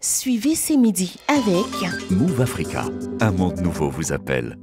Suivez ces midis avec Move Africa, un monde nouveau vous appelle.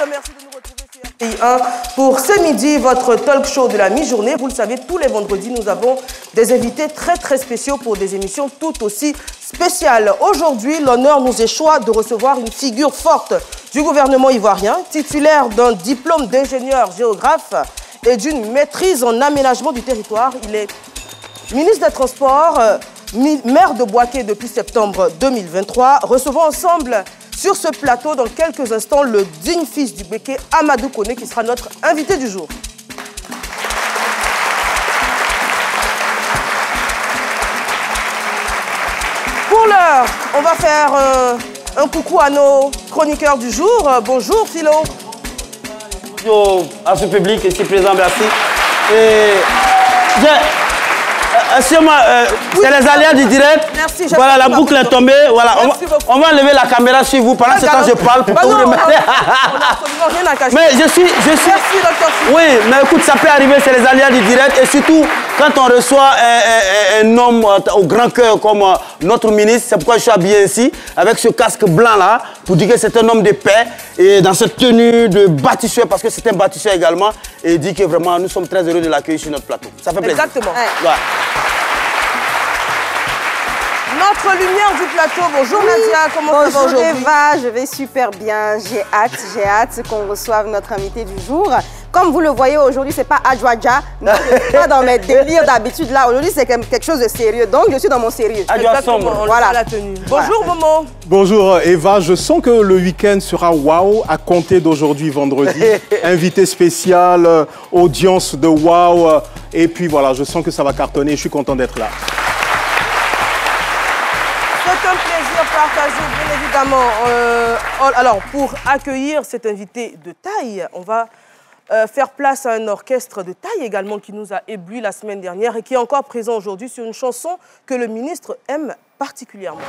Merci de nous retrouver sur RTI1 pour ce midi, votre talk show de la mi-journée. Vous le savez, tous les vendredis, nous avons des invités très spéciaux pour des émissions tout aussi spéciales. Aujourd'hui, l'honneur nous échoit de recevoir une figure forte du gouvernement ivoirien, titulaire d'un diplôme d'ingénieur géographe et d'une maîtrise en aménagement du territoire. Il est ministre des Transports, maire de Bouaké depuis septembre 2023. Recevons ensemble sur ce plateau, dans quelques instants, le digne fils du Béké, Amadou Koné, qui sera notre invité du jour. Pour l'heure, on va faire un coucou à nos chroniqueurs du jour. Bonjour Philo. Bonjour à ce public ici présent, merci. Assure-moi, c'est les aléas du direct. Merci. Voilà, la boucle est tombée. Voilà, on va enlever la caméra sur vous. Pendant ce temps, je parle pour que vous remettez. On n'a absolument rien à cacher. Mais je suis. Merci, docteur. Oui, mais écoute, ça peut arriver, c'est les aléas du direct. Et surtout, quand on reçoit un homme au grand cœur comme notre ministre, c'est pourquoi je suis habillé ici, avec ce casque blanc-là, pour dire que c'est un homme de paix. Et dans cette tenue de bâtisseur, parce que c'est un bâtisseur également, et il dit que vraiment, nous sommes très heureux de l'accueillir sur notre plateau. Ça fait plaisir. Exactement. Ouais. Notre lumière du plateau, bonjour Nadia, comment ça va aujourd'hui? Bonjour Eva, je vais super bien, j'ai hâte qu'on reçoive notre invité du jour. Comme vous le voyez aujourd'hui, c'est pas Adjoadja, je ne suis pas dans mes délires d'habitude là, aujourd'hui c'est quelque chose de sérieux, donc je suis dans mon sérieux. Exactement, voilà la tenue. Bonjour Momo. Bonjour Eva, je sens que le week-end sera waouh à compter d'aujourd'hui vendredi. Invité spécial, audience de waouh, et puis voilà, je sens que ça va cartonner, je suis content d'être là. C'est un plaisir partagé, bien évidemment. Alors, pour accueillir cet invité de taille, on va faire place à un orchestre de taille également qui nous a ébloui la semaine dernière et qui est encore présent aujourd'hui sur une chanson que le ministre aime particulièrement.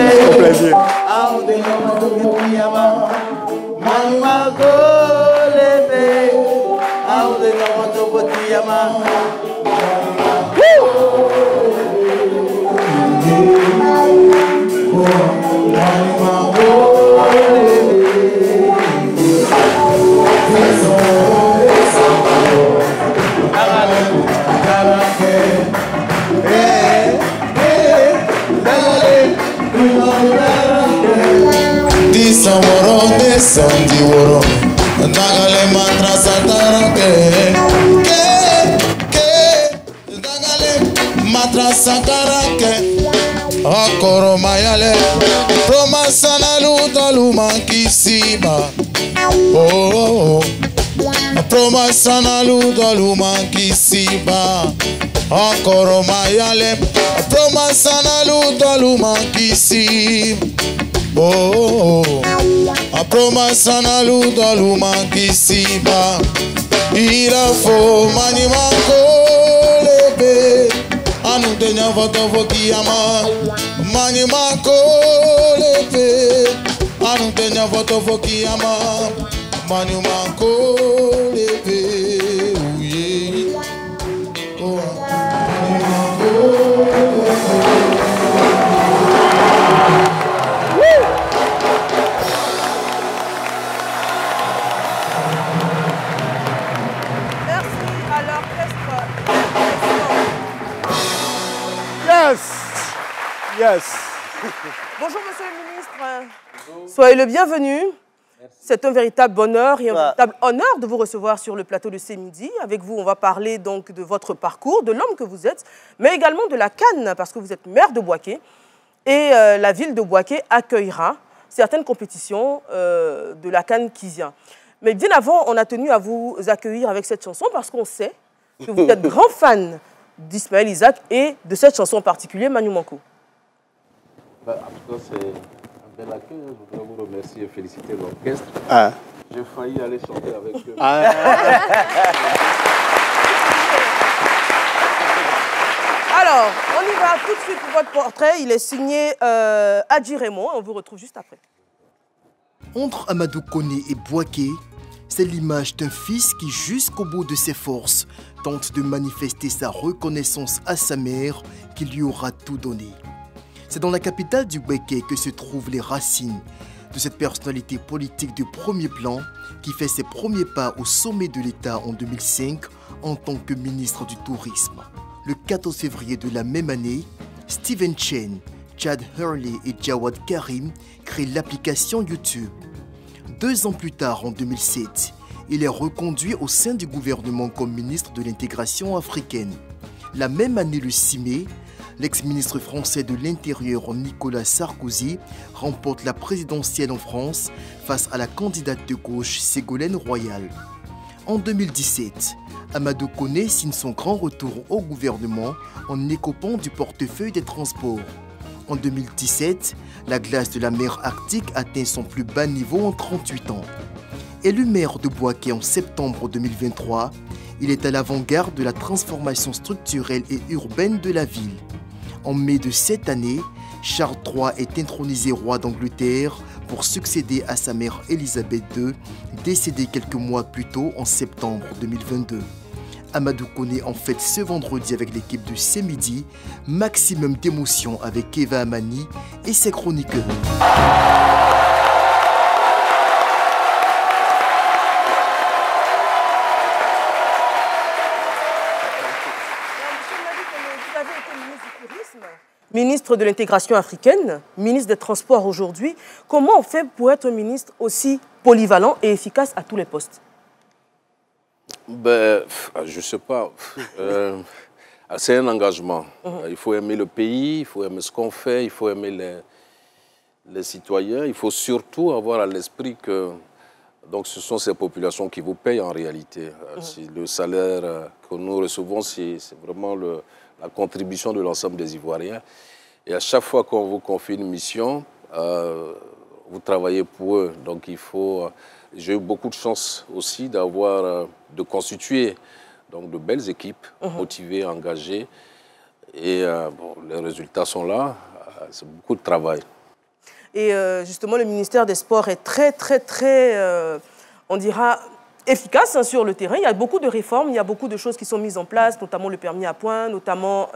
C'est un plaisir. Samoro de Sandi Woro Dagale matra satarake Dagale matra satarake Akoro mayale Roma sanalu daluma kisiba Oh Roma sanalu daluma kisiba Akoro mayale Roma sanalu daluma kisiba Oh, a promessa na luta luma kisiba ira fo mani manko lebe anu tenya voto voki ama mani manko lebe anu tenya voto voki ama mani manko lebe uye oh mani manko Yes. Bonjour Monsieur le Ministre. Bonjour. Soyez le bienvenu. C'est un véritable bonheur et un véritable honneur de vous recevoir sur le plateau de ce midi. Avec vous, on va parler donc de votre parcours, de l'homme que vous êtes, mais également de la CAN, parce que vous êtes maire de Bouaké. Et la ville de Bouaké accueillera certaines compétitions de la CAN Kizia. Mais bien avant, on a tenu à vous accueillir avec cette chanson parce qu'on sait que vous êtes grand fan d'Ismaël Isaac et de cette chanson en particulier, Manu Manko. En tout cas, c'est un bel accueil. Je voudrais vous remercier et féliciter l'orchestre. J'ai failli aller chanter avec eux. Alors, on y va tout de suite pour votre portrait. Il est signé Adji Raymond. On vous retrouve juste après. Entre Amadou Koné et Bouaké, c'est l'image d'un fils qui, jusqu'au bout de ses forces, tente de manifester sa reconnaissance à sa mère qui lui aura tout donné. C'est dans la capitale du Bouaké que se trouvent les racines de cette personnalité politique de premier plan qui fait ses premiers pas au sommet de l'État en 2005 en tant que ministre du Tourisme. Le 14 février de la même année, Steven Chen, Chad Hurley et Jawad Karim créent l'application YouTube. 2 ans plus tard, en 2007, il est reconduit au sein du gouvernement comme ministre de l'intégration africaine. La même année, le 6 mai, l'ex-ministre français de l'Intérieur Nicolas Sarkozy remporte la présidentielle en France face à la candidate de gauche Ségolène Royal. En 2017, Amadou Koné signe son grand retour au gouvernement en écopant du portefeuille des transports. En 2017, la glace de la mer Arctique atteint son plus bas niveau en 38 ans. Élu maire de Bouaké en septembre 2023, il est à l'avant-garde de la transformation structurelle et urbaine de la ville. En mai de cette année, Charles III est intronisé roi d'Angleterre pour succéder à sa mère Elisabeth II, décédée quelques mois plus tôt en septembre 2022. Amadou Koné en fête ce vendredi avec l'équipe de C'est Midi, maximum d'émotion avec Eva Amani et ses chroniqueurs. Ministre de l'intégration africaine, ministre des Transports aujourd'hui. Comment on fait pour être ministre aussi polyvalent et efficace à tous les postes? Ben, je ne sais pas. C'est un engagement. Il faut aimer le pays, il faut aimer ce qu'on fait, il faut aimer les citoyens. Il faut surtout avoir à l'esprit que donc, ce sont ces populations qui vous payent en réalité. Le salaire que nous recevons, c'est vraiment la contribution de l'ensemble des Ivoiriens. Et à chaque fois qu'on vous confie une mission, vous travaillez pour eux. Donc il faut... J'ai eu beaucoup de chance aussi de constituer donc, de belles équipes motivées, engagées. Et bon, les résultats sont là. C'est beaucoup de travail. Et justement, le ministère des Sports est très, on dira, efficace sur le terrain. Il y a beaucoup de réformes, il y a beaucoup de choses qui sont mises en place, notamment le permis à points, notamment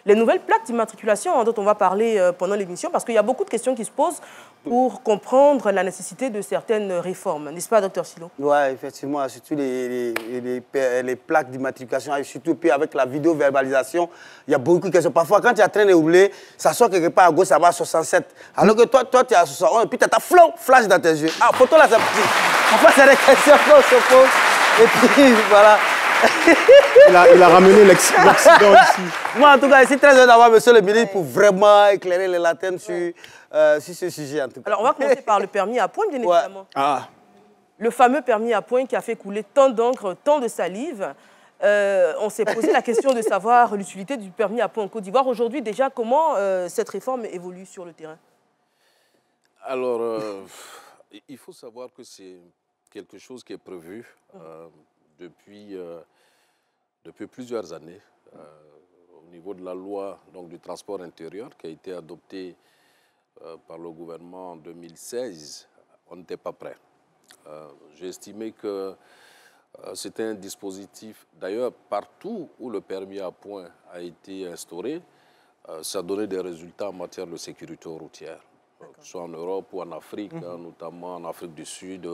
les nouvelles plaques d'immatriculation dont on va parler pendant l'émission, parce qu'il y a beaucoup de questions qui se posent pour comprendre la nécessité de certaines réformes. N'est-ce pas, Dr Silo? Oui, effectivement, surtout les plaques d'immatriculation, surtout puis avec la vidéo-verbalisation, il y a beaucoup de questions. Parfois, quand tu es en train de rouler, ça sort quelque part à gauche, ça va à 67. Alors que toi tu es à 61, et puis tu as ta flash dans tes yeux. Ah, photo là, c'est petit. Parfois, c'est des questions qu'on se pose. Et puis, voilà. Il a ramené l'accident ici. Moi, en tout cas, je suis très heureux d'avoir monsieur le ministre pour vraiment éclairer les lanternes sur ce sujet. En tout cas. Alors, on va commencer par le permis à points, bien évidemment. Ah. Le fameux permis à points qui a fait couler tant d'encre, tant de salive. On s'est posé la question de savoir l'utilité du permis à points en Côte d'Ivoire. Aujourd'hui, déjà, comment cette réforme évolue sur le terrain? Alors, il faut savoir que c'est quelque chose qui est prévu depuis plusieurs années au niveau de la loi donc, du transport intérieur qui a été adoptée par le gouvernement en 2016. On n'était pas prêt. J'ai estimé que c'était un dispositif, d'ailleurs partout où le permis à points a été instauré, ça donnait des résultats en matière de sécurité routière, que ce soit en Europe ou en Afrique, notamment en Afrique du Sud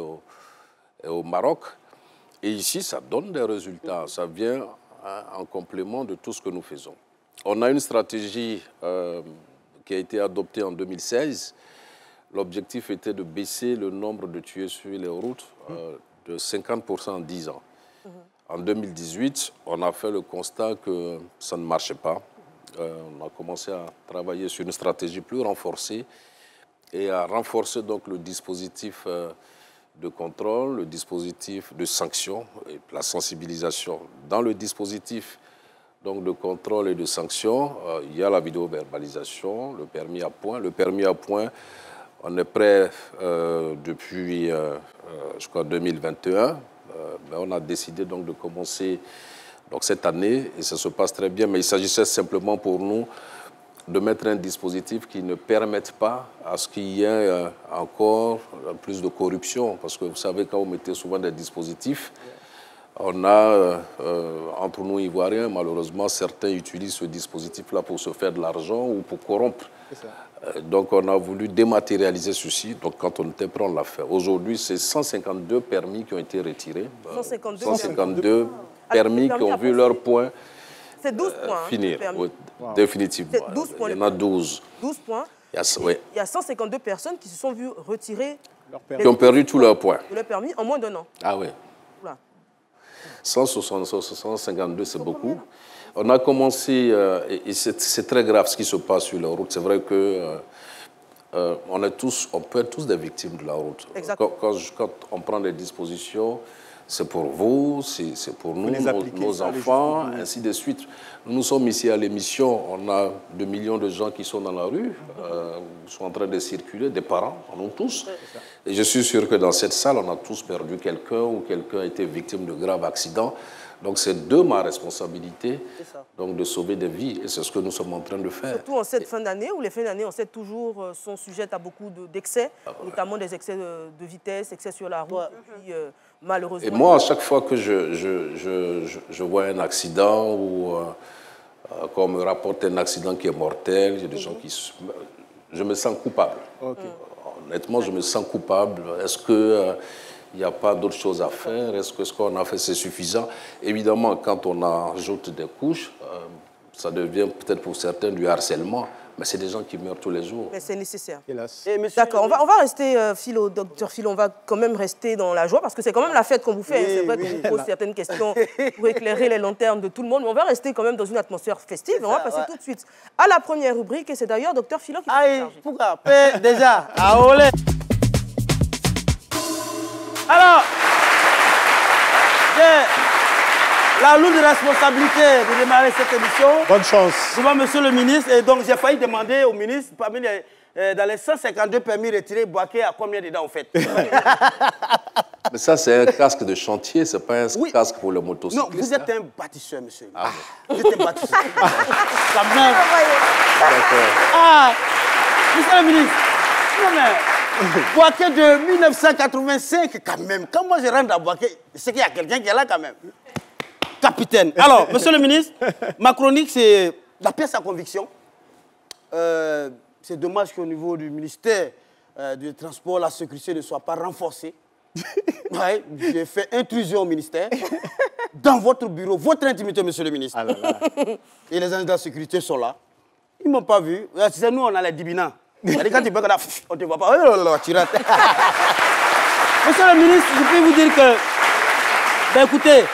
et au Maroc. Et ici, ça donne des résultats. Ça vient en complément de tout ce que nous faisons. On a une stratégie qui a été adoptée en 2016. L'objectif était de baisser le nombre de tués sur les routes de 50% en 10 ans. En 2018, on a fait le constat que ça ne marchait pas. on a commencé à travailler sur une stratégie plus renforcée et à renforcer donc le dispositif de contrôle, le dispositif de sanction et la sensibilisation. Dans le dispositif donc, de contrôle et de sanction, il y a la vidéoverbalisation, le permis à point. Le permis à point, on est prêt depuis, je crois, 2021. Mais on a décidé donc de commencer donc, cette année et ça se passe très bien. Mais il s'agissait simplement pour nous de mettre un dispositif qui ne permette pas à ce qu'il y ait encore plus de corruption. Parce que vous savez, quand vous mettez souvent des dispositifs, on a, entre nous Ivoiriens, malheureusement, certains utilisent ce dispositif-là pour se faire de l'argent ou pour corrompre. Donc on a voulu dématérialiser ceci. Donc quand on était prêt, on l'a fait. Aujourd'hui, c'est 152 permis qui ont été retirés. 152 permis qui ont vu leur point finir. Oui, définitivement. 12 points. Il y en a 12. 12 points. Il y a 152 personnes qui se sont vues retirer qui ont perdu tous leurs points. Le permis en moins d'un an. Ah oui. Voilà. 152, c'est beaucoup. On a commencé, et c'est très grave ce qui se passe sur la route. C'est vrai que on peut être tous des victimes de la route. Quand on prend des dispositions, c'est pour vous, c'est pour nous, nos enfants, ainsi de suite. Nous sommes ici à l'émission, on a 2 millions de gens qui sont dans la rue, sont en train de circuler, des parents, on nous tous. Et je suis sûr que dans cette salle, on a tous perdu quelqu'un ou quelqu'un a été victime de graves accidents. Donc c'est de ma responsabilité donc, de sauver des vies et c'est ce que nous sommes en train de faire. Surtout en cette fin d'année où les fins d'année, on sait toujours, sont sujettes à beaucoup d'excès, notamment des excès de vitesse, excès sur la route. Et puis, malheureusement... Et moi, à chaque fois que je vois un accident ou qu'on me rapporte un accident qui est mortel, il y a des gens qui... Je me sens coupable. Honnêtement, je me sens coupable. Est-ce que... il n'y a pas d'autre chose à faire. Est-ce que ce qu'on a fait, c'est suffisant? Évidemment, quand on ajoute des couches, ça devient peut-être pour certains du harcèlement, mais c'est des gens qui meurent tous les jours. Mais c'est nécessaire. D'accord, on va rester, Philo, docteur Philo, on va quand même rester dans la joie, parce que c'est quand même la fête qu'on vous fait. C'est vrai qu'on vous pose certaines questions pour éclairer les lanternes de tout le monde, mais on va rester quand même dans une atmosphère festive. On va passer tout de suite à la première rubrique, et c'est d'ailleurs docteur Philo qui va se charger. Pourquoi déjà, à Olé. Alors, j'ai la lourde responsabilité de démarrer cette émission. Bonne chance. Souvent, monsieur le ministre, et donc j'ai failli demander au ministre, parmi dans les 152 permis retirés, Boaké a combien dedans en fait? Mais ça, c'est un casque de chantier, ce n'est pas un casque pour le motocycliste. Non, vous êtes un bâtisseur, monsieur. Vous êtes un bâtisseur. Quand même. D'accord. Monsieur le ministre, non mais... Boaké de 1985, quand même. Quand moi je rentre à Boaké, c'est qu'il y a quelqu'un qui est là quand même. Capitaine. Alors, monsieur le ministre, ma chronique, c'est la pièce à conviction. C'est dommage qu'au niveau du ministère du Transport, la sécurité ne soit pas renforcée. Ouais, j'ai fait intrusion au ministère, dans votre bureau, votre intimité, monsieur le ministre. Et les agents de la sécurité sont là. Ils ne m'ont pas vu. C'est nous, on a les dibinans. Quand tu peux, on ne te voit pas. Tu rates. Monsieur le ministre, je peux vous dire que, ben écoutez,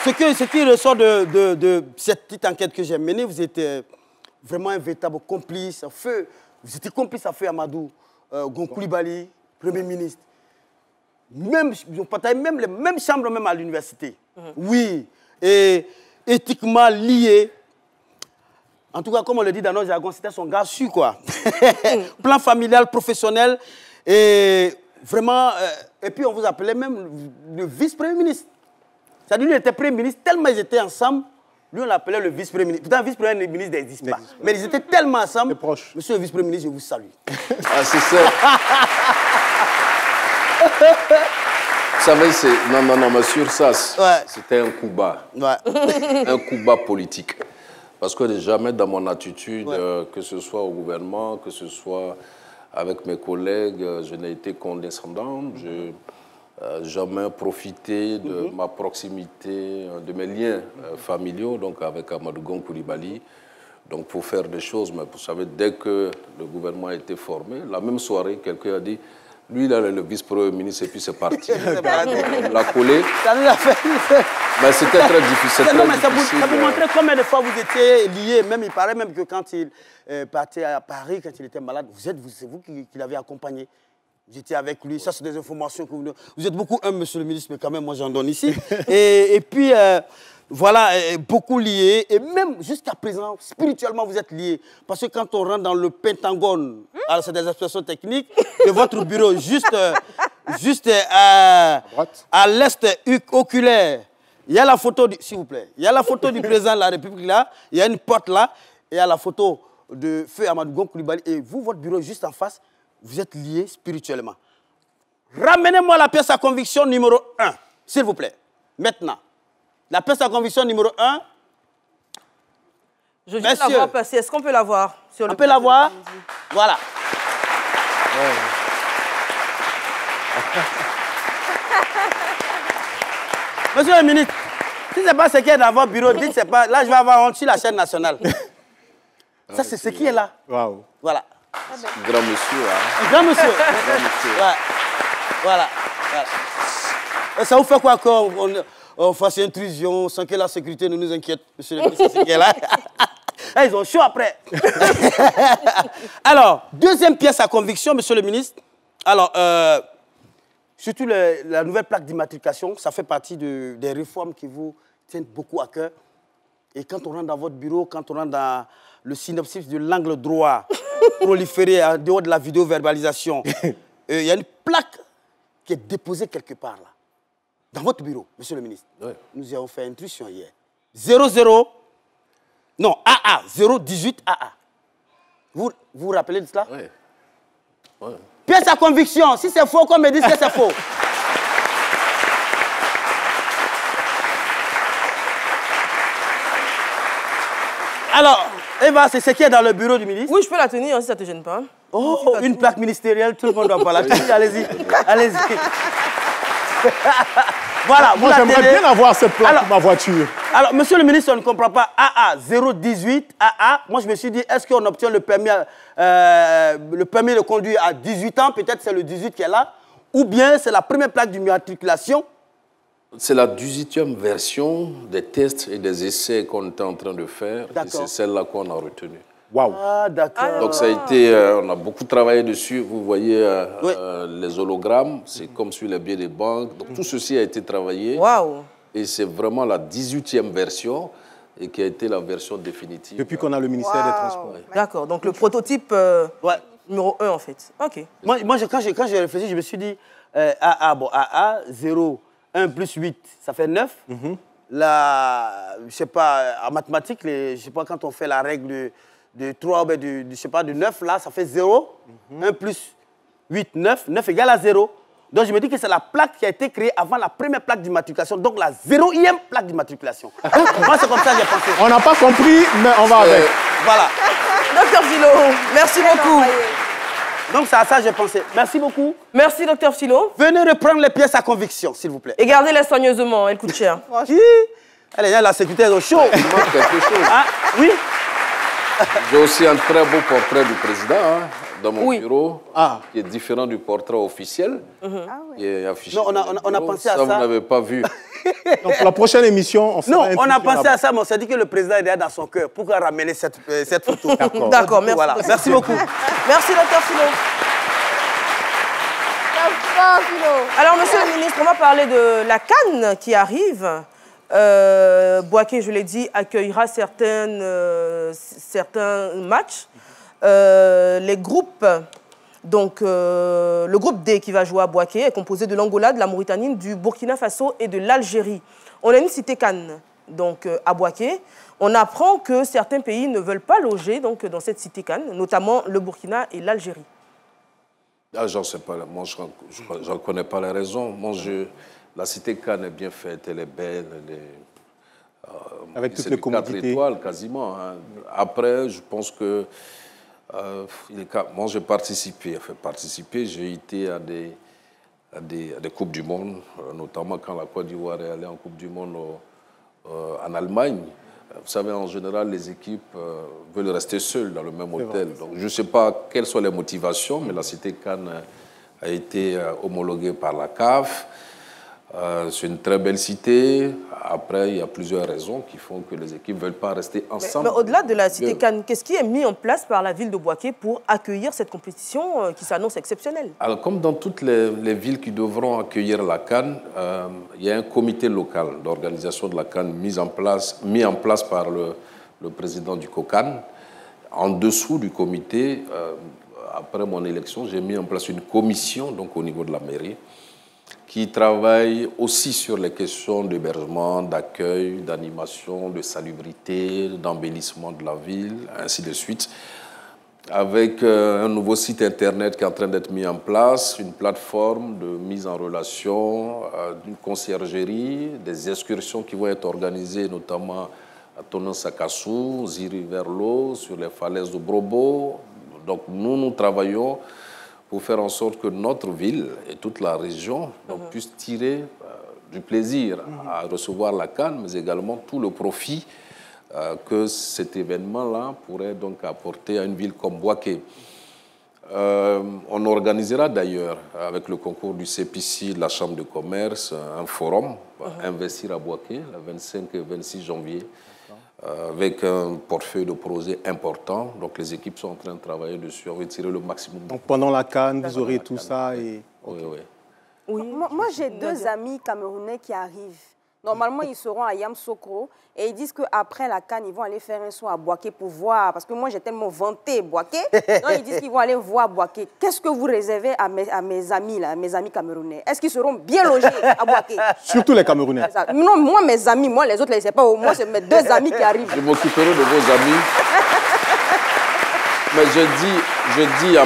ce qui ressort de cette petite enquête que j'ai menée, vous êtes vraiment un véritable complice à feu. Vous étiez complice à feu Amadou Gon-Coulibaly, Premier ministre. Même, ils ont partagé même les mêmes chambres même à l'université. Oui, et éthiquement liés. En tout cas, comme on le dit dans nos jargons, c'était son gars su, quoi. Plan familial, professionnel, et vraiment... et puis, on vous appelait même le vice-premier ministre. C'est-à-dire, lui, il était premier ministre, tellement ils étaient ensemble, lui, on l'appelait le vice-premier ministre. Pourtant, le vice-premier ministre n'existe pas. Mais ils étaient tellement ensemble. Monsieur le vice-premier ministre, je vous salue. Ah, c'est ça. Vous savez, non, mais sur ça, c'était un coup bas. Un coup bas politique. Parce que jamais dans mon attitude, que ce soit au gouvernement, que ce soit avec mes collègues, je n'ai été condescendant. Je n'ai jamais profité de ma proximité, de mes liens familiaux, donc avec Amadou Gon-Coulibaly, donc pour faire des choses. Mais vous savez, dès que le gouvernement a été formé, la même soirée, quelqu'un a dit Lui, il a le vice-premier ministre et puis c'est parti. On l'a collé. Ça nous a fait... Mais c'était très difficile. Non, mais ça vous montrait combien de fois vous étiez liés. Même, il paraît même que quand il partait à Paris, quand il était malade, c'est vous qui l'avez accompagné. J'étais avec lui. Ça, c'est des informations que vous êtes beaucoup humble, monsieur le ministre, mais quand même, moi, j'en donne ici. et puis, voilà, beaucoup liés. Et même jusqu'à présent, spirituellement, vous êtes liés. Parce que quand on rentre dans le Pentagone, alors c'est des expressions techniques, de votre bureau, juste à l'est oculaire, il y a la photo, s'il vous plaît, il y a la photo du président de la République là, il y a une porte là, et il y a la photo de Feu Amadou Gon Coulibaly. Et vous, votre bureau juste en face, vous êtes liés spirituellement. Ramenez-moi la pièce à conviction numéro 1, s'il vous plaît. Maintenant. La pièce à conviction numéro 1. Je viens de la voir passer. Est-ce qu'on peut la voir sur le... On peut la voir. Voilà. Ouais. Monsieur le ministre, si ce n'est pas ce qui est dans votre bureau, dites c'est pas. Là, je vais avoir honte sur la chaîne nationale. Ça, c'est ce qui est là. Waouh. Grand Voilà. monsieur. Hein. Grand monsieur. Ouais. Voilà. Et ça vous fait quoi qu'on fasse intrusion sans que la sécurité ne nous inquiète, monsieur le ministre, c'est ce qui est là. Ils ont chaud après. Alors, deuxième pièce à conviction, monsieur le ministre. Alors, surtout la nouvelle plaque d'immatriculation, ça fait partie des réformes qui vous tiennent beaucoup à cœur. Et quand on rentre dans votre bureau, quand on rentre dans le synopsis de l'angle droit proliféré en dehors de la vidéo-verbalisation, il y a une plaque qui est déposée quelque part là, dans votre bureau, monsieur le ministre. Ouais. Nous y avons fait intrusion hier. 00, non, AA, 018 AA. Vous vous rappelez de cela? Oui. Ouais. Pièce à conviction. Si c'est faux, qu'on me dise que c'est faux. Alors, Eva, c'est ce qui est dans le bureau du ministre? Oui, je peux la tenir si ça ne te gêne pas. Oh, une plaque ministérielle, tout le monde doit pas la tenir. Allez-y, allez-y. Voilà, moi, j'aimerais bien avoir cette plaque pour ma voiture. Alors, monsieur le ministre, on ne comprend pas. AA 018 AA. Moi, je me suis dit, est-ce qu'on obtient le permis de conduire à 18 ans? Peut-être c'est le 18 qui est là. Ou bien c'est la première plaque d'immatriculation? C'est la 18e version des tests et des essais qu'on était en train de faire. Et c'est celle-là qu'on a retenue. Waouh. Ah, d'accord. Donc ça a été, on a beaucoup travaillé dessus. Vous voyez les hologrammes, c'est comme sur les billets des banques. Donc tout ceci a été travaillé. Waouh. Et c'est vraiment la 18e version et qui a été la version définitive. Depuis qu'on a le ministère des Transports. D'accord, donc le prototype numéro 1 en fait. Ok. Moi quand j'ai réfléchi, je me suis dit, AA, 0, 1 plus 8, ça fait 9. Là, je sais pas, en mathématiques, je sais pas, quand on fait la règle de 3, je sais pas, de 9, là, ça fait 0. 1 plus 8, 9. 9 égale à 0. Donc, je me dis que c'est la plaque qui a été créée avant la première plaque d'immatriculation, donc la 0e plaque d'immatriculation. Moi, c'est comme ça que j'ai pensé. On n'a pas compris, mais on va avec. Voilà. Docteur Philo, merci beaucoup. Donc, c'est à ça que j'ai pensé. Merci beaucoup. Merci, docteur Philo. Venez reprendre les pièces à conviction, s'il vous plaît. Et gardez-les soigneusement, elle coûte cher. Allez, la sécurité est au chaud. Il manque quelque chose. Ah, oui. J'ai aussi un très beau portrait du président dans mon bureau, qui est différent du portrait officiel. Qui est affiché. Non, on a pensé à ça. Ça, vous n'avez pas vu. Donc, pour la prochaine émission, on fera Non, on a pensé à ça, mais on s'est dit que le président est dans son cœur. Pourquoi ramener cette photo? D'accord, merci. Voilà. Merci beaucoup. Merci, docteur Philo. Alors, monsieur le ministre, on va parler de la CAN qui arrive. Bouaké, je l'ai dit, accueillera certains matchs. Les groupes, donc le groupe D qui va jouer à Bouaké est composé de l'Angola, de la Mauritanie, du Burkina Faso et de l'Algérie. On a une cité CAN donc, à Bouaké. On apprend que certains pays ne veulent pas loger donc, dans cette cité CAN, notamment le Burkina et l'Algérie. Ah, j'en sais pas. Moi, je ne connais pas les raisons. Moi, la cité Cannes est bien faite, elle est belle. Avec toutes les commodités. 4 étoiles, quasiment. Hein. Après, je pense que... moi, j'ai participé. J'ai été à des Coupes du Monde, notamment quand la Côte d'Ivoire est allée en Coupe du Monde en Allemagne. Vous savez, en général, les équipes veulent rester seules dans le même hôtel. Donc, je ne sais pas quelles sont les motivations, mais la cité Cannes a été homologué par la CAF. C'est une très belle cité. Après, il y a plusieurs raisons qui font que les équipes ne veulent pas rester ensemble. Mais au-delà de la cité Cannes, qu'est-ce qui est mis en place par la ville de Bouaké pour accueillir cette compétition qui s'annonce exceptionnelle? Alors, comme dans toutes les villes qui devront accueillir la CAN, il y a un comité local d'organisation de la CAN mis en place par le président du COCAN. En dessous du comité, après mon élection, j'ai mis en place une commission donc, au niveau de la mairie qui travaille aussi sur les questions d'hébergement, d'accueil, d'animation, de salubrité, d'embellissement de la ville, ainsi de suite, avec un nouveau site internet qui est en train d'être mis en place, une plateforme de mise en relation, d'une conciergerie, des excursions qui vont être organisées notamment à Tonon-Sakassou, Ziri-Verlo, sur les falaises de Brobo. Donc nous travaillons pour faire en sorte que notre ville et toute la région puissent tirer du plaisir à recevoir la CAN, mais également tout le profit que cet événement-là pourrait donc apporter à une ville comme Bouaké. On organisera d'ailleurs, avec le concours du CPC, de la Chambre de commerce, un forum, Investir à Bouaké, le 25 et 26 janvier, avec un portefeuille de projets important. Donc les équipes sont en train de travailler dessus, on va tirer le maximum. Donc pendant la CAN, vous aurez tout ça et... Oui, oui. Oui. Moi j'ai deux amis camerounais qui arrivent. Normalement, ils seront à Yamoussoukro et ils disent qu'après la CAN, ils vont aller faire un saut à Bouaké pour voir. Parce que moi, j'ai tellement vanté Bouaké. Donc, ils disent qu'ils vont aller voir Bouaké. Qu'est-ce que vous réservez à mes amis, là, mes amis camerounais? Est-ce qu'ils seront bien logés à Bouaké? Surtout les Camerounais. Non, moi, mes amis, moi, les autres, je sais pas. Moi, c'est mes deux amis qui arrivent. Je m'occuperai de vos amis. Mais je dis à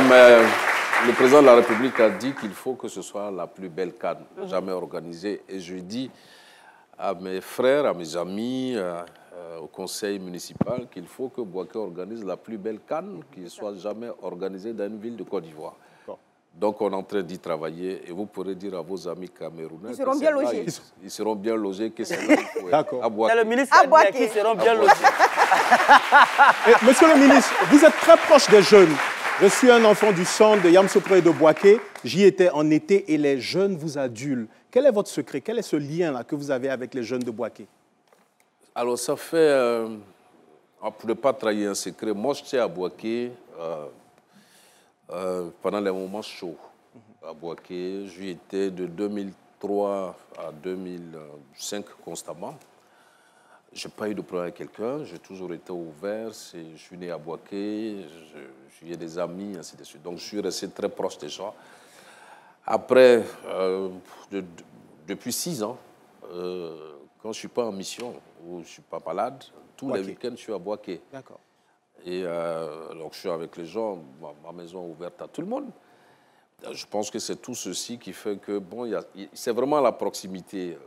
le président de la République a dit qu'il faut que ce soit la plus belle CAN jamais organisée. Et je dis à mes frères, à mes amis, au conseil municipal, qu'il faut que Bouaké organise la plus belle CAN qui soit jamais organisée dans une ville de Côte d'Ivoire. Donc on est en train d'y travailler et vous pourrez dire à vos amis camerounais... Ils seront bien logés. Ils seront bien logés, que c'est là qu'il faut être. À Bouaké. Le ministre a dit qu'ils seront bien logés. Monsieur le ministre, vous êtes très proche des jeunes. Je suis un enfant du centre de Yamoussoukro et de Bouaké. J'y étais en été et les jeunes vous adulent. Quel est votre secret? Quel est ce lien-là que vous avez avec les jeunes de Bouaké? Alors, ça fait... pour ne pas trahir un secret, moi, j'étais à Bouaké pendant les moments chauds. À Bouaké, j'y étais de 2003 à 2005 constamment. Je n'ai pas eu de problème avec quelqu'un, j'ai toujours été ouvert. Je suis né à Bouaké, j'ai des amis, ainsi de suite. Donc, je suis resté très proche des gens. Après, depuis 6 ans, quand je ne suis pas en mission ou je ne suis pas malade, tous les week-ends, je suis à Bouaké. D'accord. Et donc, je suis avec les gens, ma maison est ouverte à tout le monde. Je pense que c'est tout ceci qui fait que, bon, c'est vraiment la proximité.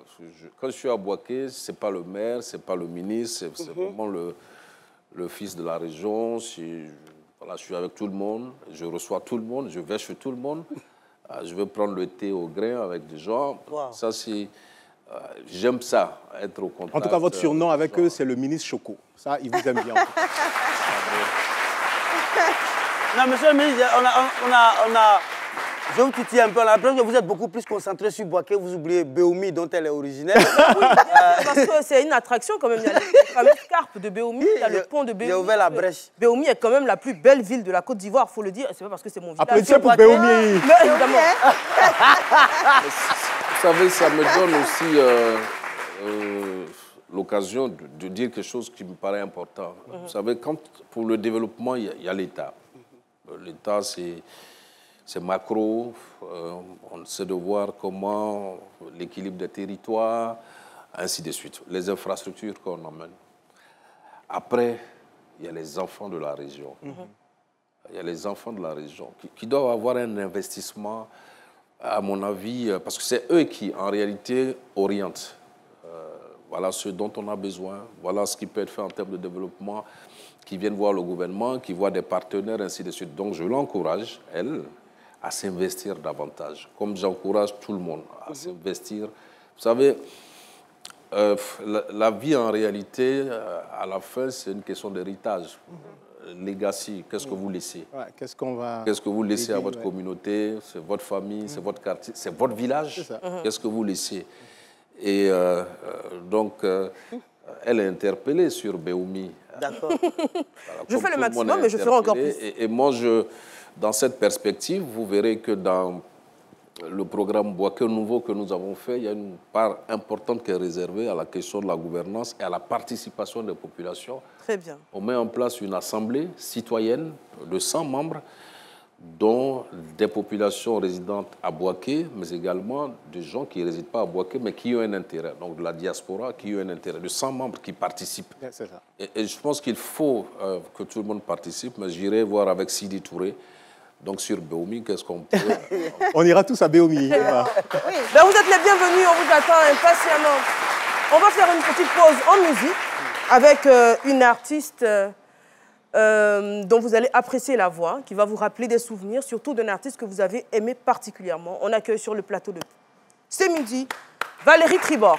Quand je suis à Bouaké, ce n'est pas le maire, ce n'est pas le ministre, c'est vraiment le fils de la région. Voilà, je suis avec tout le monde, je reçois tout le monde, je vais chez tout le monde. Je vais prendre le thé au grain avec des gens. Wow. Ça, c'est... j'aime ça, être au contact. En tout cas, votre surnom avec eux, c'est le ministre Choco. Ça, ils vous aiment bien. Non, monsieur le ministre, je vous titille un peu. On a l'impression que vous êtes beaucoup plus concentré sur Bouaké. Vous oubliez Béoumi, dont elle est originaire. Oui, parce que c'est une attraction quand même. Il y a les fameuses carpes de Béoumi, il y a le pont de Béoumi. J'ai ouvert la brèche. Béoumi est quand même la plus belle ville de la Côte d'Ivoire, il faut le dire. C'est pas parce que c'est mon village. Applaudissez pour Béoumi. Évidemment. Vous savez, ça me donne aussi l'occasion de dire quelque chose qui me paraît important. Vous savez, pour le développement, il y a l'État. L'État, c'est macro, on essaie de voir comment l'équilibre des territoires, ainsi de suite, les infrastructures qu'on emmène. Après, il y a les enfants de la région. Il y a les enfants de la région qui doivent avoir un investissement, à mon avis, parce que c'est eux qui, en réalité, orientent. Voilà ce dont on a besoin, voilà ce qui peut être fait en termes de développement, qui viennent voir le gouvernement, qui voient des partenaires, ainsi de suite. Donc, je l'encourage, elle, à s'investir davantage, comme j'encourage tout le monde à s'investir. Vous savez, la vie en réalité, à la fin, c'est une question d'héritage. legacy, qu'est-ce que vous laissez? Ouais, qu'est-ce qu'on va... Qu'est-ce que vous laissez à votre ouais. communauté? C'est votre famille, c'est votre quartier, c'est votre village? Qu'est-ce que vous laissez? Et donc, elle est interpellée sur Beoumi. D'accord. Je fais le maximum, mais je ferai encore plus. Et moi, dans cette perspective, vous verrez que dans le programme Bouaké Nouveau que nous avons fait, il y a une part importante qui est réservée à la question de la gouvernance et à la participation des populations. Très bien. On met en place une assemblée citoyenne de 100 membres, dont des populations résidentes à Bouaké, mais également des gens qui ne résident pas à Bouaké, mais qui ont un intérêt, donc de la diaspora, qui ont un intérêt, de 100 membres qui participent. C'est ça. Et je pense qu'il faut que tout le monde participe, mais j'irai voir avec Sidi Touré. Donc sur Beoumi, qu'est-ce qu'on peut... On ira tous à Beoumi. Voilà. Oui. Ben, vous êtes les bienvenus, on vous attend impatiemment. On va faire une petite pause en musique avec une artiste dont vous allez apprécier la voix, qui va vous rappeler des souvenirs, surtout d'un artiste que vous avez aimé particulièrement. On accueille sur le plateau de C'est Midi, Valérie Tribord.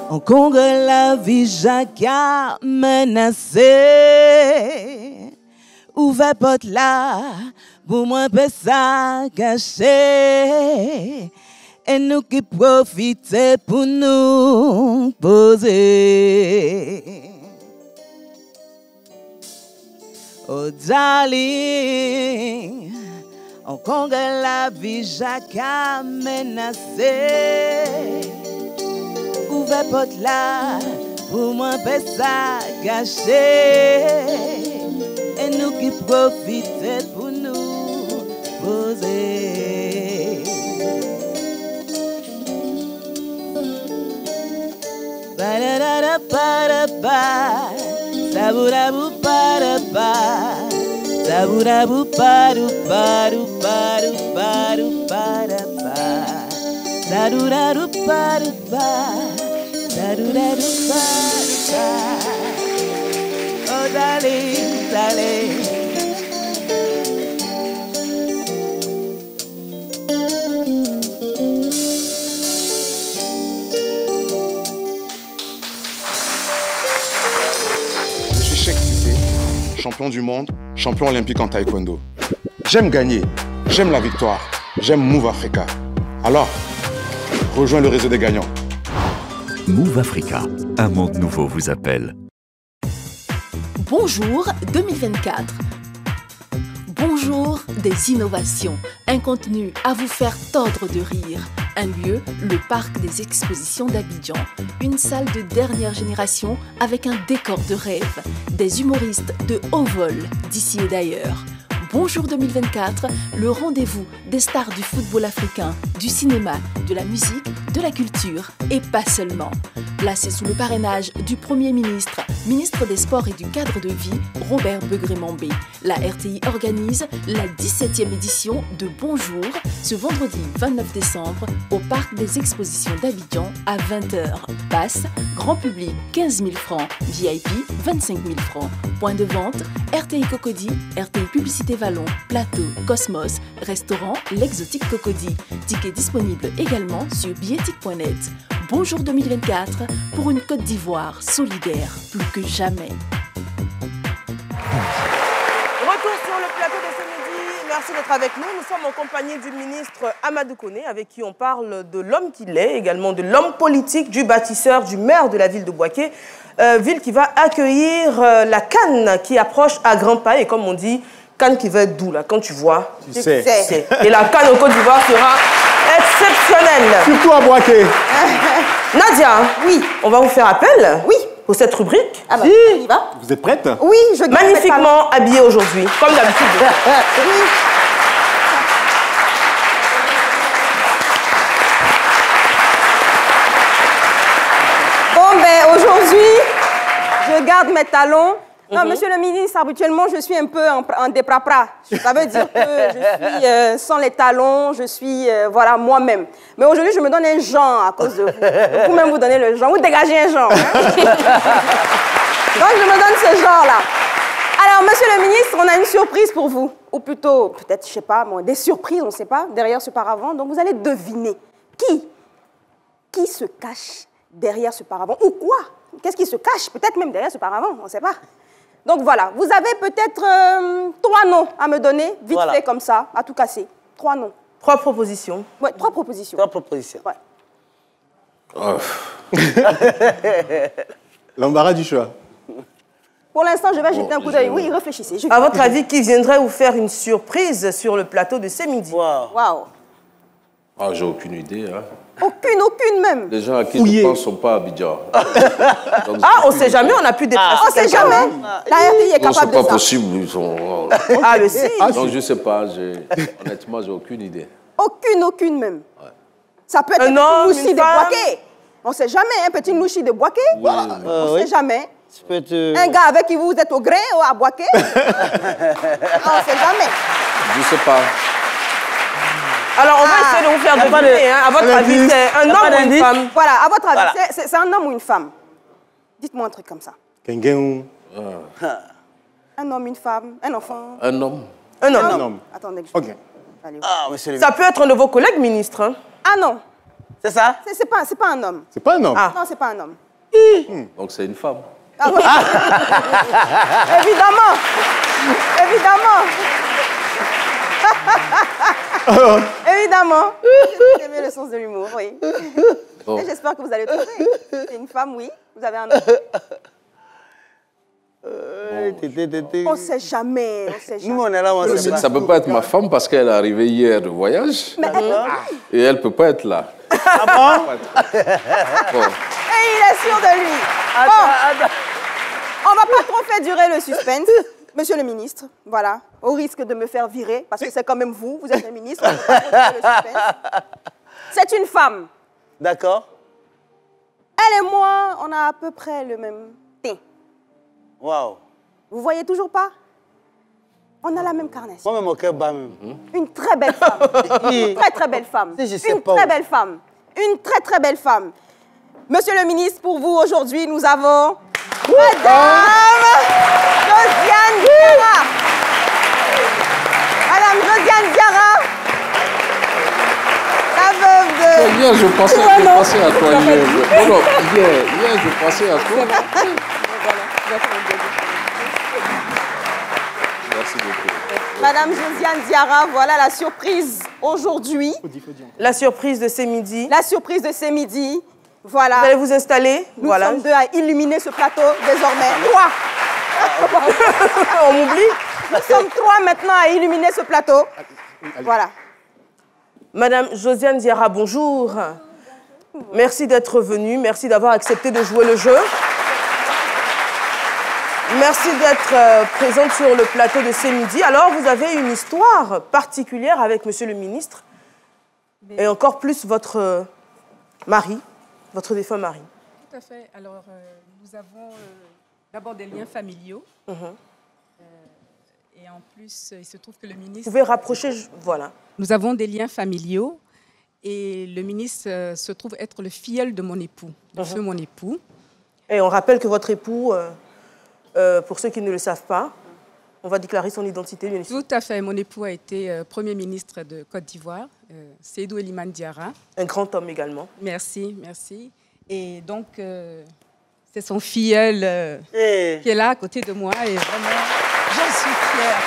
En Congo, la vie Jacques menacée. Ouvert porte là, pour moi, peut ça cacher. Et nous qui profitons pour nous poser. Oh, darling, en Congo, la vie Jacques menacée. Ouvert porte là, pour moi, peut ça cacher. Et nous qui profitons pour nous poser. Ba-da-da-da-ba-da-ba, sa-bou-da-bou-ba-da-ba, sa-bou-da-bou-ba-dou-ba-dou-ba-dou-ba-dou-ba-da-ba, sa-dou-da-dou-ba-dou-ba, sa-dou-da-dou-ba-dou-ba. Oh, darling, darling. Champion du monde, champion olympique en taekwondo. J'aime gagner, j'aime la victoire, j'aime Move Africa. Alors, rejoins le réseau des gagnants. Move Africa, un monde nouveau vous appelle. Bonjour 2024. Bonjour des innovations, un contenu à vous faire tordre de rire. Un lieu, le parc des expositions d'Abidjan. Une salle de dernière génération avec un décor de rêve. Des humoristes de haut vol d'ici et d'ailleurs. Bonjour 2024, le rendez-vous des stars du football africain, du cinéma, de la musique, de la culture et pas seulement. Placé sous le parrainage du Premier ministre, ministre des Sports et du Cadre de Vie, Robert Begré-Mambé. La RTI organise la 17e édition de Bonjour ce vendredi 29 décembre au Parc des Expositions d'Abidjan à 20h. Passe, grand public 15 000 francs, VIP 25 000 francs. Point de vente, RTI Cocody, RTI Publicité Vallon, Plateau, Cosmos, restaurant L'Exotique Cocody. Tickets disponibles également sur billettique.net. Bonjour 2024 pour une Côte d'Ivoire solidaire plus que jamais. Retour sur le plateau de ce midi. Merci d'être avec nous. Nous sommes en compagnie du ministre Amadou Koné, avec qui on parle de l'homme qu'il est, également de l'homme politique, du bâtisseur, du maire de la ville de Bouaké. Ville qui va accueillir la CAN qui approche à grands pas. Et comme on dit, CAN qui va être doux, là, quand tu vois. Tu sais. Et la CAN au Côte d'Ivoire sera exceptionnelle. Surtout à Bouaké. Nadia, oui, on va vous faire appel. Oui. Pour cette rubrique. Ah bah, si. On y va. Vous êtes prête? Oui, je garde magnifiquement habillée aujourd'hui, comme d'habitude. Oui. Bon, ben aujourd'hui, je garde mes talons. Non, monsieur le ministre, habituellement, je suis un peu en déprapra. Ça veut dire que je suis sans les talons, je suis, voilà, moi-même. Mais aujourd'hui, je me donne un genre à cause de vous. Vous-même, vous donnez le genre. Vous dégagez un genre. Hein? Donc, je me donne ce genre-là. Alors, monsieur le ministre, on a une surprise pour vous. Ou plutôt, peut-être, je sais pas, des surprises, on ne sait pas, derrière ce paravent. Donc, vous allez deviner qui qui se cache derrière ce paravent ou quoi? Qu'est-ce qui se cache peut-être même derrière ce paravent? On ne sait pas. Donc voilà, vous avez peut-être 3 noms à me donner, vite fait comme ça, à tout casser. 3 noms. 3 propositions. Oui, 3 propositions. 3 propositions. Ouais. L'embarras du choix. Pour l'instant, je vais jeter un coup d'œil. Oui, réfléchissez. À votre avis, qui viendrait vous faire une surprise sur le plateau de ce midi? Waouh. Ah, j'ai aucune idée. Hein. Aucune même. Les gens à qui je pense ne sont pas à Abidjan. Donc, on ne sait jamais, on a pu déplacer. On ne sait jamais. La RTI est capable de ça. C'est pas possible. Ils sont... Ah, le si. Donc, je ne sais pas. Honnêtement, j'ai aucune idée. Aucune même. Ouais. Ça peut être un un petit louchi de Boaké. On ne sait jamais, un petit louchi de Boaké. Oui, on ne sait jamais. Peut être... Un gars avec qui vous êtes au gré ou à Boaké. On ne sait jamais. Je ne sais pas. Alors, on va essayer de vous faire deviner. À votre avis, c'est un homme ou une femme? Voilà, à votre avis, c'est un homme ou une femme? Dites-moi un truc comme ça. Un homme, une femme, un enfant? Un homme. Un homme. Attendez que je... Ok. Ça peut être un de vos collègues ministres. Hein? Ah non. C'est ça? C'est pas un homme. C'est pas un homme? Non, c'est pas un homme. Donc, c'est une femme. Ah oui. Évidemment. Évidemment. Vous aimez le sens de l'humour, oui. Bon. Et j'espère que vous allez trouver. C'est une femme, oui. Vous avez un homme. On ne sait jamais. Nous, on est là, on sait pas. Ça ne peut pas être ma femme parce qu'elle est arrivée hier de voyage. Mais et elle ne peut pas être là. Ah bon? Bon. Et il est sûr de lui. Bon. On ne va pas trop faire durer le suspense. Monsieur le ministre, voilà, au risque de me faire virer, parce que c'est quand même vous êtes le ministre, on ne peut pas trop durer le suspense. C'est une femme. D'accord. Elle et moi, on a à peu près le même teint. Waouh. Vous voyez toujours pas? On a la même carnation. Moi-même, au cœur bas même. Une très belle femme. Une très belle femme. Une très belle femme. Une très belle femme. Monsieur le ministre, pour vous, aujourd'hui, nous avons Madame Josiane Diarra. Madame Josiane Diarra. La veuve de... Hier, je pensais à toi. Hier, je pensais à toi. Merci beaucoup. Madame Josiane Diarra, voilà la surprise aujourd'hui. La surprise de ce midi. La surprise de ce midi. Voilà. Vous allez vous installer. Nous sommes 2 à illuminer ce plateau désormais. 3. On m'oublie. Nous sommes 3 maintenant à illuminer ce plateau. Voilà. Madame Josiane Diarra, bonjour. Merci d'être venue. Merci d'avoir accepté de jouer le jeu. Merci d'être présente sur le plateau de ce midi. Alors, vous avez une histoire particulière avec Monsieur le ministre et encore plus votre mari. Votre défunt mari. Tout à fait. Alors, nous avons d'abord des liens familiaux. Et en plus, il se trouve que le ministre... Vous pouvez rapprocher, voilà. Nous avons des liens familiaux. Et le ministre se trouve être le filleul de mon époux, de feu mon époux. Et on rappelle que votre époux, pour ceux qui ne le savent pas, on va déclarer son identité. Bien sûr. Tout à fait. Mon époux a été Premier ministre de Côte d'Ivoire, Seydou Eliman Diarra. Un grand homme également. Merci, merci. Et donc, c'est son filleul qui est là à côté de moi. Et vraiment, j'en suis fière.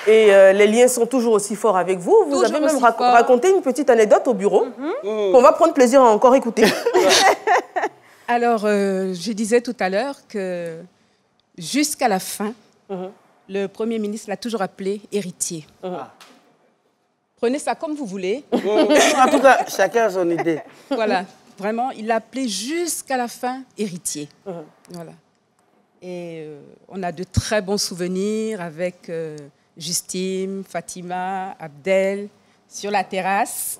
Et les liens sont toujours aussi forts avec vous. Vous avez même raconté une petite anecdote au bureau qu'on va prendre plaisir à encore écouter. Alors, je disais tout à l'heure que jusqu'à la fin, le Premier ministre l'a toujours appelé héritier. Prenez ça comme vous voulez. En tout cas, chacun a son idée. Voilà, vraiment, il l'a appelé jusqu'à la fin héritier. Voilà. Et on a de très bons souvenirs avec Justine, Fatima, Abdel, sur la terrasse.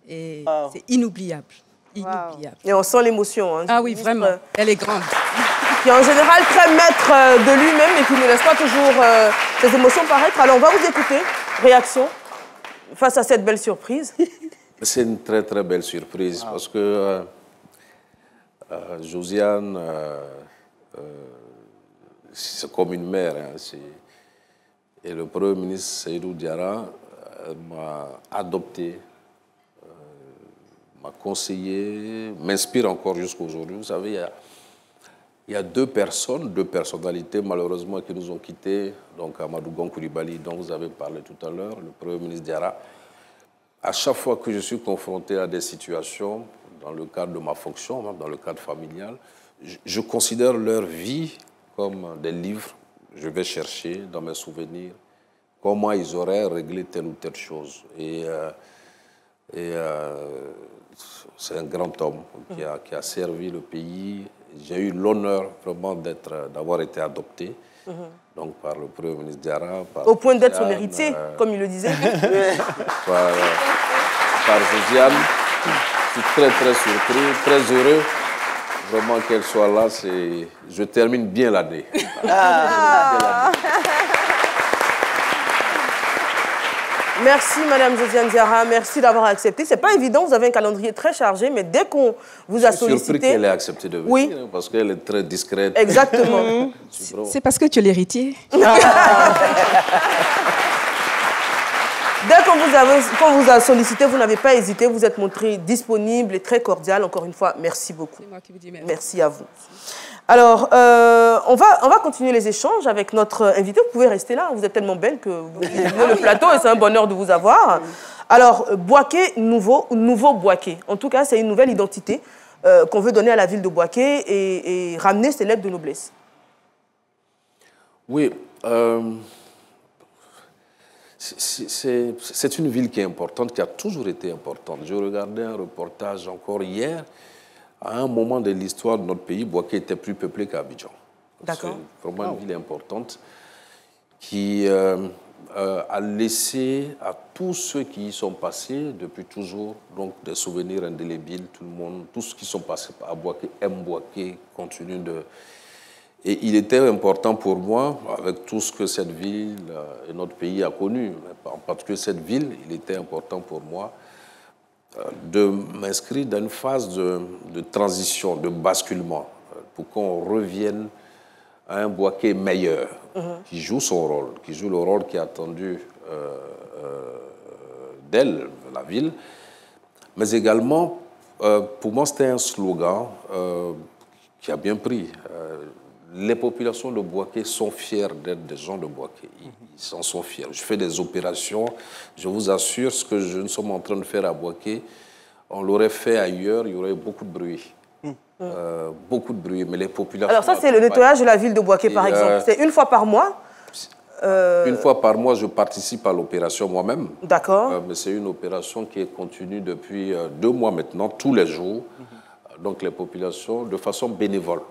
Et c'est inoubliable. Inoubliable. Et on sent l'émotion. Hein, ah oui, vraiment. Elle est grande. Qui est en général très maître de lui-même et qui ne laisse pas toujours ses émotions paraître. Alors, on va vous écouter. Réaction face à cette belle surprise. C'est une très, très belle surprise parce que Josiane, c'est comme une mère. Hein, Et le Premier ministre Seydou Diarra m'a adopté, m'a conseillé, m'inspire encore jusqu'à aujourd'hui. Vous savez, il y a deux personnalités malheureusement qui nous ont quittés. Donc Amadou Gon Coulibaly, dont vous avez parlé tout à l'heure, le Premier ministre Diarra. À chaque fois que je suis confronté à des situations, dans le cadre de ma fonction, même dans le cadre familial, je considère leur vie comme des livres. Je vais chercher dans mes souvenirs comment ils auraient réglé telle ou telle chose. Et c'est un grand homme qui a servi le pays. J'ai eu l'honneur vraiment d'avoir été adopté donc par le Premier ministre Diarra. Au point d'être son héritier, comme il le disait. Par Josiane. Je suis très, très surpris, très heureux. Vraiment qu'elle soit là, je termine bien l'année. Merci Madame Josiane Diarra, merci d'avoir accepté. C'est pas évident, vous avez un calendrier très chargé, mais dès qu'on vous a sollicité... Je suis surpris qu'elle ait accepté de venir, oui, parce qu'elle est très discrète. Exactement. C'est parce que tu es l'héritier. Dès qu'on vous a sollicité, vous n'avez pas hésité, vous êtes montré disponible et très cordial. Encore une fois, merci beaucoup. C'est moi qui vous dis merci. Merci à vous. Alors, on va continuer les échanges avec notre invité. Vous pouvez rester là, vous êtes tellement belle que vous venez le plateau et c'est un bonheur de vous avoir. Alors, Bouaké, nouveau Bouaké. En tout cas, c'est une nouvelle identité qu'on veut donner à la ville de Bouaké et ramener ses lettres de noblesse. Oui, c'est une ville qui est importante, qui a toujours été importante. Je regardais un reportage encore hier. À un moment de l'histoire de notre pays, Bouaké était plus peuplé qu'Abidjan. D'accord. C'est vraiment une ville importante qui a laissé à tous ceux qui y sont passés depuis toujours donc des souvenirs indélébiles. Tout le monde, tous ceux qui sont passés à Bouaké aiment Bouaké, continuent de... Et il était important pour moi, avec tout ce que cette ville et notre pays a connu, en particulier cette ville, il était important pour moi de m'inscrire dans une phase de transition, de basculement, pour qu'on revienne à un Bouaké meilleur, qui joue son rôle, qui joue le rôle qui est attendu d'elle, la ville. Mais également, pour moi, c'était un slogan qui a bien pris. Les populations de Bouaké sont fières d'être des gens de Bouaké. Ils en sont fiers. Je fais des opérations. Je vous assure, ce que nous sommes en train de faire à Bouaké, on l'aurait fait ailleurs, il y aurait beaucoup de bruit. Beaucoup de bruit, mais les populations... Alors ça, c'est le nettoyage de la ville de Bouaké, par exemple. C'est une fois par mois Une fois par mois, je participe à l'opération moi-même. D'accord. Mais c'est une opération qui est continue depuis 2 mois maintenant, tous les jours. Donc les populations, de façon bénévole,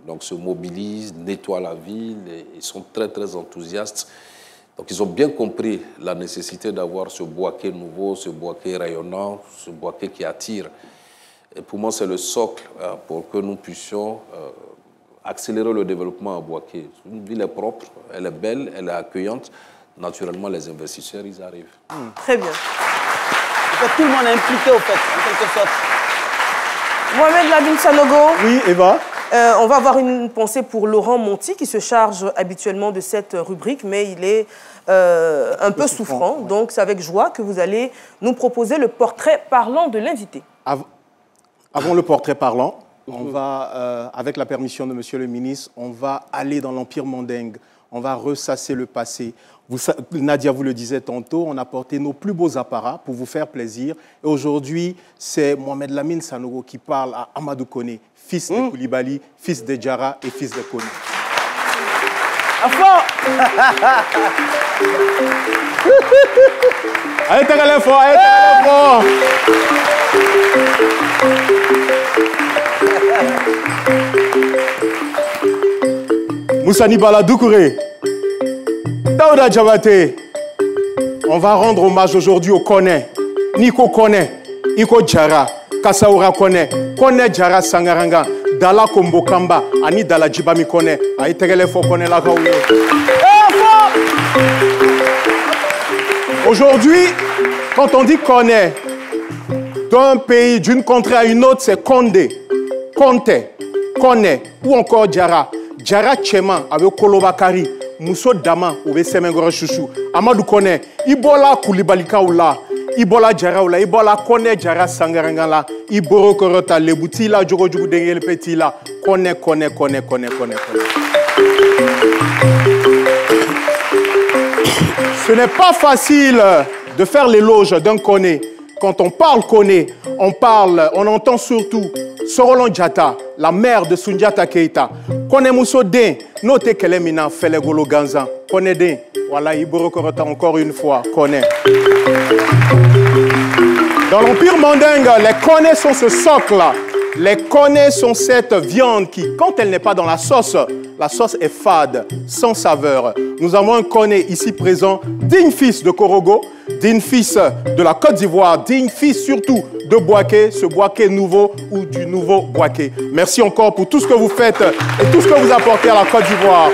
donc se mobilisent, nettoient la ville, et ils sont très, très enthousiastes. Donc ils ont bien compris la nécessité d'avoir ce Bouaké nouveau, ce Bouaké rayonnant, ce Bouaké qui attire. Et pour moi, c'est le socle pour que nous puissions accélérer le développement à Bouaké. Une ville est propre, elle est belle, elle est accueillante. Naturellement, les investisseurs, ils arrivent. Très bien. Tout le monde est impliqué, au fait, en quelque sorte. Mohamed Lamine Sanogo. Oui, Eva. On va avoir une pensée pour Laurent Monti, qui se charge habituellement de cette rubrique, mais il est un peu souffrant. Ouais. Donc, c'est avec joie que vous allez nous proposer le portrait parlant de l'invité. Avant le portrait parlant, on va, avec la permission de Monsieur le ministre, on va aller dans l'Empire mandingue. On va ressasser le passé. Nadia vous le disait tantôt, on a porté nos plus beaux apparats pour vous faire plaisir. Et aujourd'hui, c'est Mohamed Lamine Sanogo qui parle à Amadou Koné, fils de Coulibaly, fils de Diarra et fils de Koné. Allez, t'es fort, allez, t'es fort. Moussani Bala Doukouré, Daouda Diabaté, on va rendre hommage aujourd'hui au Koné, Nico Koné, Iko Diarra, Kassaoura Koné, Koné Diarra Sangaranga, Dala Kombo Kamba, Ani Dala Djibami Koné, Aïtegele Fo Koné la Kaoulé. Aujourd'hui, quand on dit Koné, d'un pays, d'une contrée à une autre, c'est Kondé, Konté, Koné ou encore Diarra. Diarra Tcheman avec Kolobakari, Mousso Dama, ou Semengora Chouchou. Amadou Kone, Ibola Koulibalika ou la, Ibola Djara ou la, Ibola Kone Djara Sangarangala, Iboro Korota, Lebutila, Djogo Djogo Dengel Petila, Kone. Ce n'est pas facile de faire l'éloge d'un Kone. Quand on parle Kone, on entend surtout Sorolon Diatta, la mère de Soundiata Keita. Kone Mousso Den, note Kelemina Felegolo Ganzan. Kone Den, voilà, Iboro Korota encore une fois, Kone. Dans l'Empire mandingue, les Kone sont ce socle-là. Les Kone sont cette viande qui, quand elle n'est pas dans la sauce est fade, sans saveur. Nous avons un Kone ici présent, digne fils de Korogo, digne fils de la Côte d'Ivoire, digne fils surtout de Boaké, ce Boaké nouveau ou du nouveau Boaké. Merci encore pour tout ce que vous faites et tout ce que vous apportez à la Côte d'Ivoire.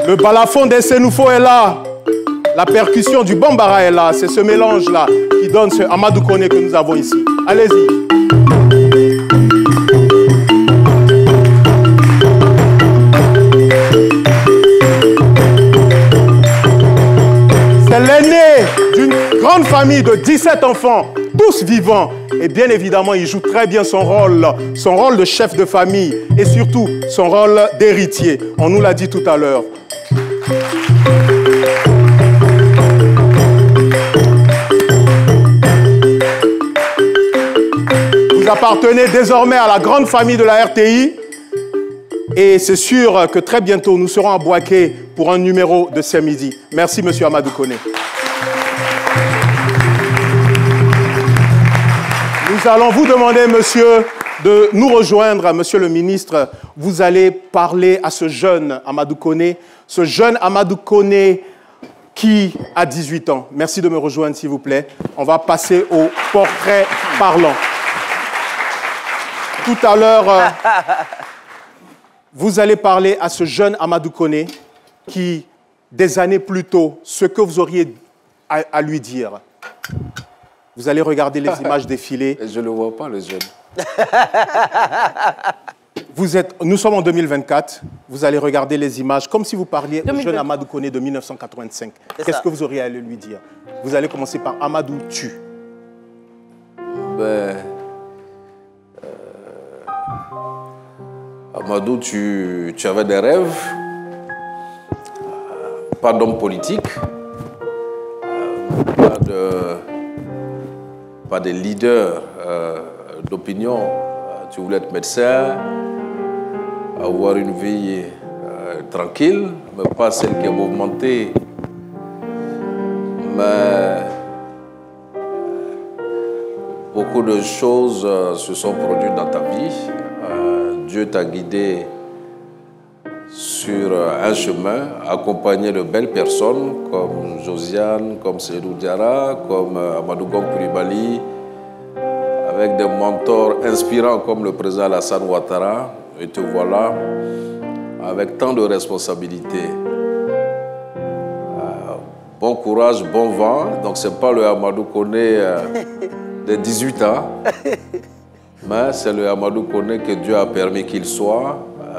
Le balafon des Sénoufo est là. La percussion du Bambara est là. C'est ce mélange-là qui donne ce Amadou Kone que nous avons ici. Allez-y. C'est l'aîné d'une grande famille de 17 enfants, tous vivants. Et bien évidemment, il joue très bien son rôle de chef de famille et surtout son rôle d'héritier. On nous l'a dit tout à l'heure. Vous appartenez désormais à la grande famille de la RTI et c'est sûr que très bientôt nous serons à Boaké pour un numéro de ce midi. Merci Monsieur Amadou Kone. Nous allons vous demander, monsieur, de nous rejoindre, monsieur le ministre. Vous allez parler à ce jeune Amadou Kone, qui a 18 ans. Merci de me rejoindre, s'il vous plaît. On va passer au portrait parlant. Tout à l'heure, vous allez parler à ce jeune Amadou Kone qui, des années plus tôt, ce que vous auriez à lui dire. Vous allez regarder les images défiler. Je ne le vois pas, le jeune. Nous sommes en 2024. Vous allez regarder les images comme si vous parliez au jeune Amadou Kone de 1985. Qu'est-ce que vous auriez à lui dire? Vous allez commencer par Amadou Tu. Amadou, tu avais des rêves, pas d'homme politique, pas de leader d'opinion. Tu voulais être médecin, avoir une vie tranquille, mais pas celle qui est mouvementée. Mais beaucoup de choses se sont produites dans ta vie. Dieu t'a guidé sur un chemin, accompagné de belles personnes comme Josiane, comme Seydou Diarra, comme Amadou Gong Koulibaly, avec des mentors inspirants comme le président Alassane Ouattara. Et te voilà avec tant de responsabilités. Bon courage, bon vent. Donc ce n'est pas le Amadou Kone de 18 ans. Mais c'est le Amadou Kone que Dieu a permis qu'il soit,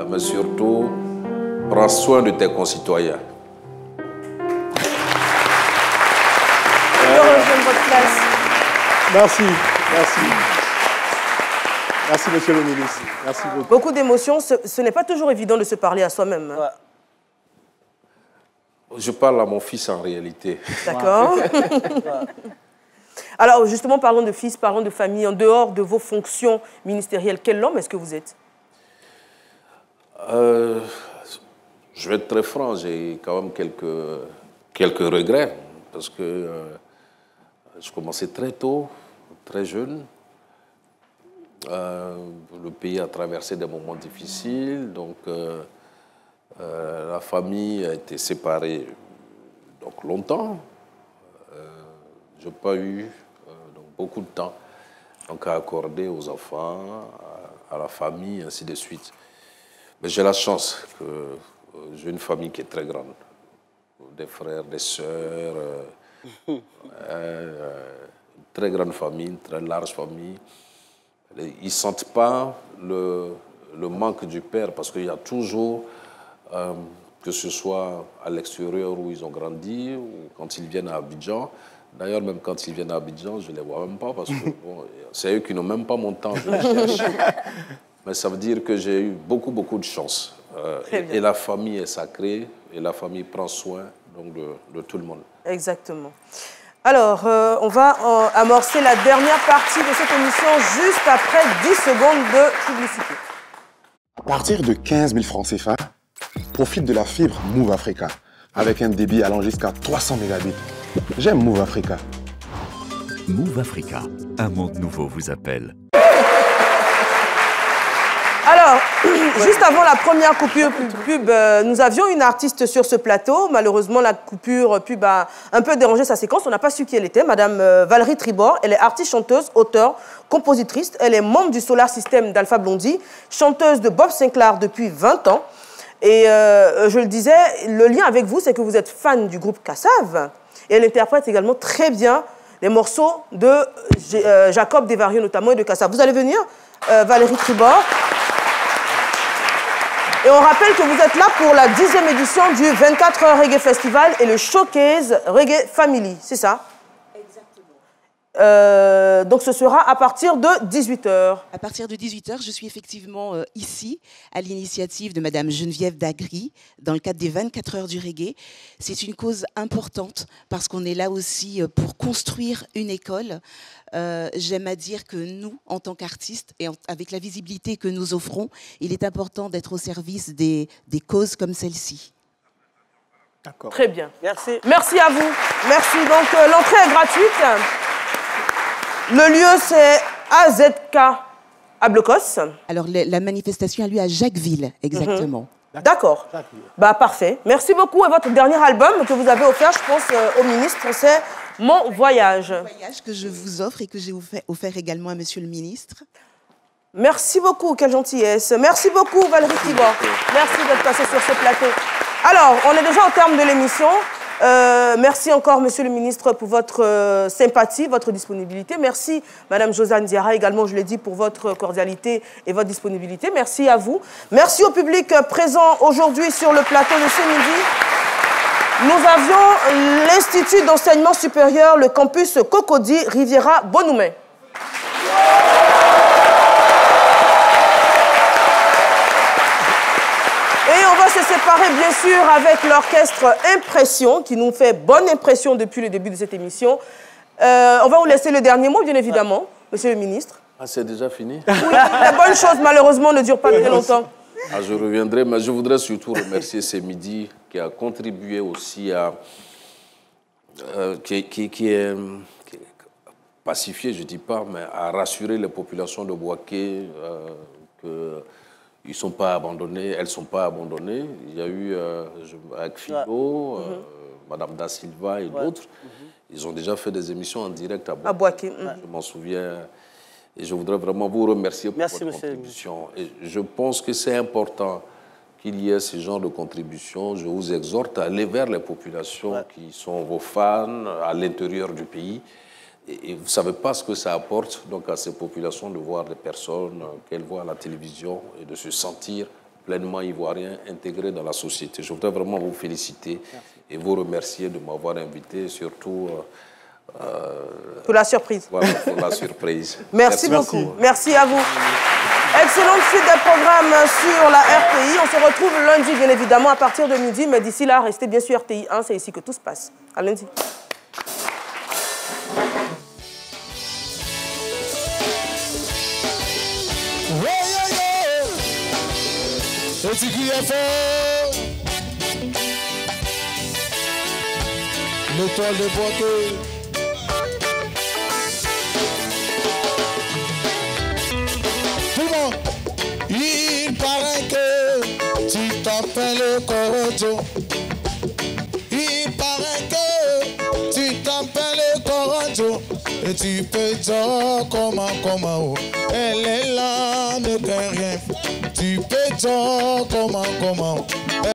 mais surtout, prends soin de tes concitoyens. Merci, merci. Merci, monsieur le ministre. Merci beaucoup. Beaucoup d'émotions. Ce n'est pas toujours évident de se parler à soi-même. Hein. Je parle à mon fils en réalité. D'accord. Alors, justement, parlons de fils, parlons de famille. En dehors de vos fonctions ministérielles, quel homme est-ce que vous êtes? Je vais être très franc, j'ai quand même quelques regrets. Parce que je commençais très tôt, très jeune. Le pays a traversé des moments difficiles. Donc, la famille a été séparée donc, longtemps. Je n'ai pas eu donc, beaucoup de temps donc, à accorder aux enfants, à la famille, ainsi de suite. Mais j'ai la chance que j'ai une famille qui est très grande. Des frères, des sœurs, une très grande famille, une très large famille. Ils ne sentent pas le le manque du père, parce qu'il y a toujours, que ce soit à l'extérieur où ils ont grandi, ou quand ils viennent à Abidjan. D'ailleurs, même quand ils viennent à Abidjan, je ne les vois même pas, parce que bon, c'est eux qui n'ont même pas mon temps, je les cherche. Mais ça veut dire que j'ai eu beaucoup, beaucoup de chance. Et la famille est sacrée, et la famille prend soin donc, de tout le monde. Exactement. Alors, on va amorcer la dernière partie de cette émission juste après 10 secondes de publicité. À partir de 15 000 francs CFA, profite de la fibre Move Africa avec un débit allant jusqu'à 300 mégabits. J'aime Move Africa. Move Africa, un monde nouveau vous appelle. Alors, juste avant la première coupure pub, nous avions une artiste sur ce plateau. Malheureusement, la coupure pub a un peu dérangé sa séquence. On n'a pas su qui elle était, Madame Valérie Tribord. Elle est artiste, chanteuse, auteure, compositrice. Elle est membre du Solar System d'Alpha Blondy, chanteuse de Bob Sinclair depuis 20 ans. Et je le disais, le lien avec vous, c'est que vous êtes fan du groupe Kassav. Et elle interprète également très bien les morceaux de Jacob Desvarieux, notamment, et de Kassav. Vous allez venir, Valérie Tribord. Et on rappelle que vous êtes là pour la 10e édition du 24h Reggae Festival et le Showcase Reggae Family, c'est ça? Exactement. Donc ce sera à partir de 18h. À partir de 18h, je suis effectivement ici, à l'initiative de Madame Geneviève Dagry, dans le cadre des 24 heures du reggae. C'est une cause importante parce qu'on est là aussi pour construire une école. J'aime à dire que nous, en tant qu'artistes, et avec la visibilité que nous offrons, il est important d'être au service des causes comme celle-ci. D'accord. Très bien. Merci. Merci à vous. Merci. Donc, l'entrée est gratuite. Le lieu, c'est AZK à Blocos. Alors, la manifestation a lieu à Jacquesville, exactement. D'accord. Bah, parfait. Merci beaucoup. Et votre dernier album que vous avez offert, je pense, au ministre, c'est Mon Voyage. Mon Voyage que je vous offre et que j'ai offert également à Monsieur le ministre. Merci beaucoup, quelle gentillesse. Merci beaucoup, Valérie Tribord. Merci d'être passée sur ce plateau. Alors, on est déjà au terme de l'émission. Merci encore, Monsieur le ministre, pour votre sympathie, votre disponibilité. Merci, Madame Josiane Diarra, également, je l'ai dit, pour votre cordialité et votre disponibilité. Merci à vous. Merci au public présent aujourd'hui sur le plateau de ce midi. Nous avions l'Institut d'enseignement supérieur, le campus Cocody, Riviera Bonoumé. Et on va se séparer, bien sûr, avec l'orchestre Impression, qui nous fait bonne impression depuis le début de cette émission. On va vous laisser le dernier mot, bien évidemment, Monsieur le ministre. Ah, c'est déjà fini? Oui, la bonne chose, malheureusement, ne dure pas très longtemps. Ah, je reviendrai, mais je voudrais surtout remercier ce midi qui a contribué aussi à... qui est pacifié, je ne dis pas, mais à rassurer les populations de Bouaké qu'ils ne sont pas abandonnés, elles ne sont pas abandonnées. Il y a eu, avec Fido, Madame Da Silva et d'autres, ils ont déjà fait des émissions en direct à Bouaké. Je m'en souviens. Et je voudrais vraiment vous remercier pour votre contribution. Et je pense que c'est important qu'il y ait ce genre de contribution. Je vous exhorte à aller vers les populations qui sont vos fans à l'intérieur du pays. Et vous ne savez pas ce que ça apporte donc, à ces populations de voir des personnes qu'elles voient à la télévision et de se sentir pleinement ivoiriens, intégrés dans la société. Je voudrais vraiment vous féliciter et vous remercier de m'avoir invité, surtout... pour la surprise. Voilà, pour la surprise. Merci beaucoup. Merci à vous. Excellente suite des programmes sur la RTI. On se retrouve lundi, bien évidemment, à partir de midi. Mais d'ici là, restez bien sûr RTI 1. C'est ici que tout se passe. À lundi. L'étoile de Bouaké. Tout le monde. Il paraît que tu t'appelles Korojo. Il paraît que tu t'appelles Korojo. Et tu peux dire comment, elle est là, ne crains rien. Tu peux dire comment.